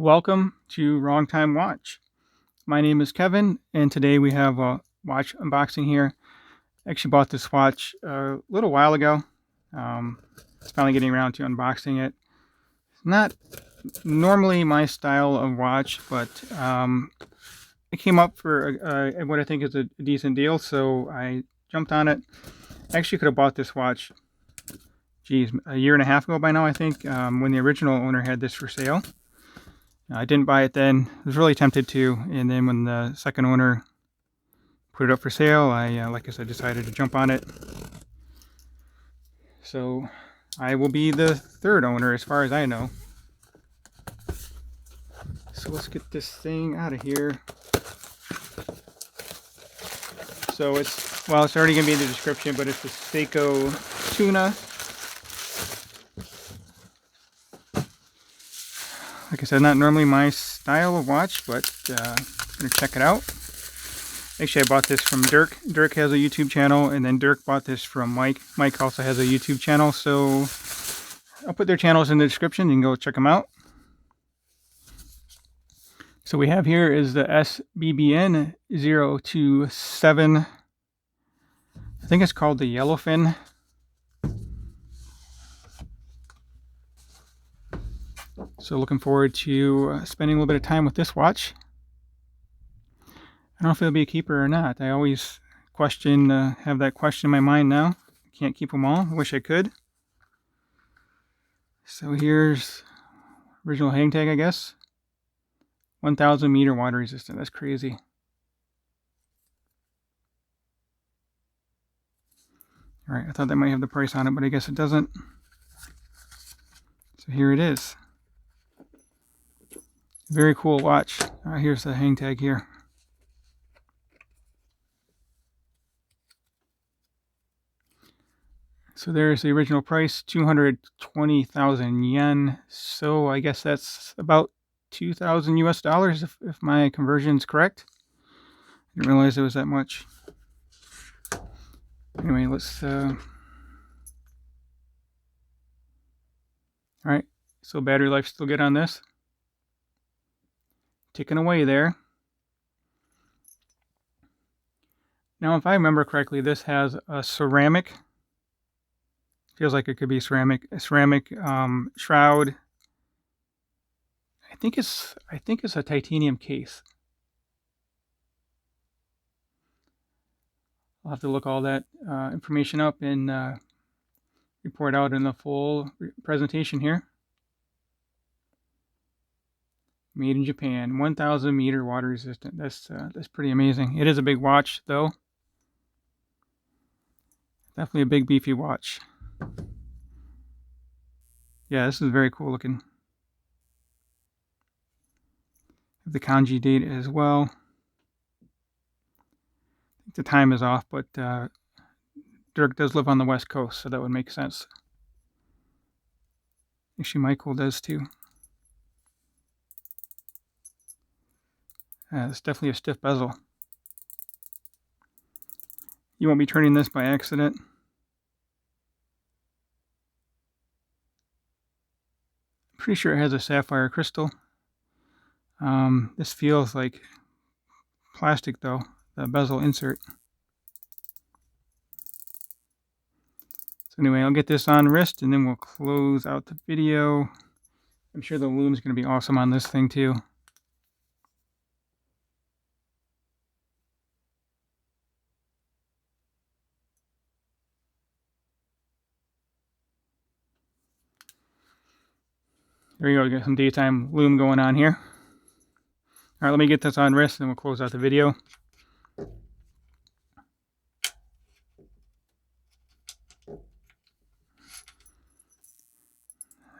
Welcome to Wrong Time Watch. My name is Kevin, and today we have a watch unboxing here. I actually bought this watch a little while ago. It's finally getting around to unboxing it. It's not normally my style of watch, but it came up for what I think is a decent deal, so I jumped on it. I actually could have bought this watch, a year and a half ago by now, I think, when the original owner had this for sale. I didn't buy it then. I was really tempted to, and then when the second owner put it up for sale, I, like I said, decided to jump on it. So I will be the third owner as far as I know. So let's get this thing out of here. So it's already going to be in the description, but it's the Seiko Tuna. Like I said, not normally my style of watch, but I'm going to check it out. Actually, I bought this from Dirk. Dirk has a YouTube channel, and then Dirk bought this from Mike. Mike also has a YouTube channel, so I'll put their channels in the description. You can go check them out. So we have here is the SBBN027. I think it's called the Yellowfin. So looking forward to spending a little bit of time with this watch. I don't know if it'll be a keeper or not. I always have that question in my mind now. I can't keep them all. I wish I could. So here's original hang tag, I guess. 1,000 meter water resistant. That's crazy. All right, I thought that might have the price on it, but I guess it doesn't. So here it is. Very cool watch. Here's the hang tag here. So there's the original price, 220,000 yen. So I guess that's about 2,000 US dollars if my conversion is correct. I didn't realize it was that much. Anyway, let's all right, so battery life still good on this. Ticking away there. Now, if I remember correctly, this has a ceramic. Feels like it could be a ceramic shroud. I think it's a titanium case. I'll have to look all that information up and report out in the full presentation here. Made in Japan, 1,000 meter water resistant. That's pretty amazing. It is a big watch, though. Definitely a big beefy watch. Yeah, this is very cool looking. The kanji date as well. I think the time is off, but Dirk does live on the West Coast, so that would make sense. Actually, Michael does too. It's definitely a stiff bezel. You won't be turning this by accident. I'm pretty sure it has a sapphire crystal. This feels like plastic though, the bezel insert. So anyway, I'll get this on wrist and then we'll close out the video. I'm sure the lume's going to be awesome on this thing too. There you go, we got some daytime lume going on here. All right, let me get this on wrist and we'll close out the video. I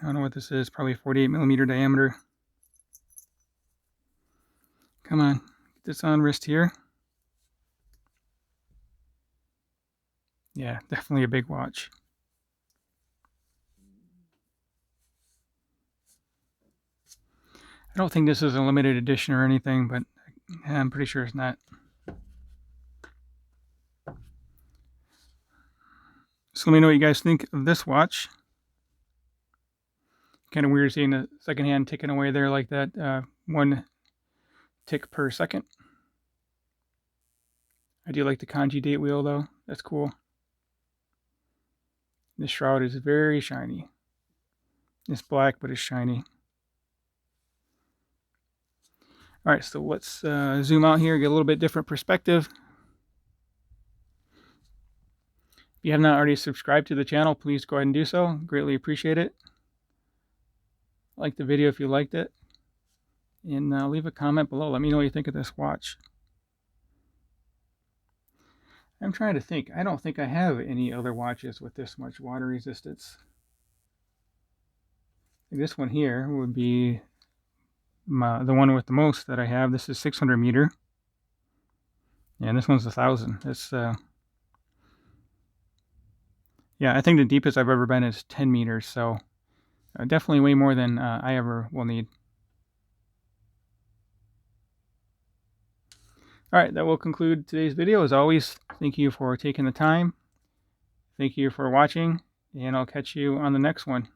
don't know what this is, probably 48 millimeter diameter. Come on, get this on wrist here. Yeah, definitely a big watch. I don't think this is a limited edition or anything, but I'm pretty sure it's not. So let me know what you guys think of this watch. kind of weird seeing the second hand ticking away there like that. 1 tick per second. I do like the kanji date wheel though. That's cool. This shroud is very shiny. It's black, but it's shiny. All right, so let's zoom out here, get a little bit different perspective. If you have not already subscribed to the channel, please go ahead and do so. Greatly appreciate it. Like the video if you liked it. And leave a comment below. Let me know what you think of this watch. I'm trying to think. I don't think I have any other watches with this much water resistance. This one here would be the one with the most that I have. This is 600 meter. And this one's 1,000. It's yeah, I think the deepest I've ever been is 10 meters. So definitely way more than I ever will need. All right, that will conclude today's video. As always, thank you for taking the time. Thank you for watching, and I'll catch you on the next one.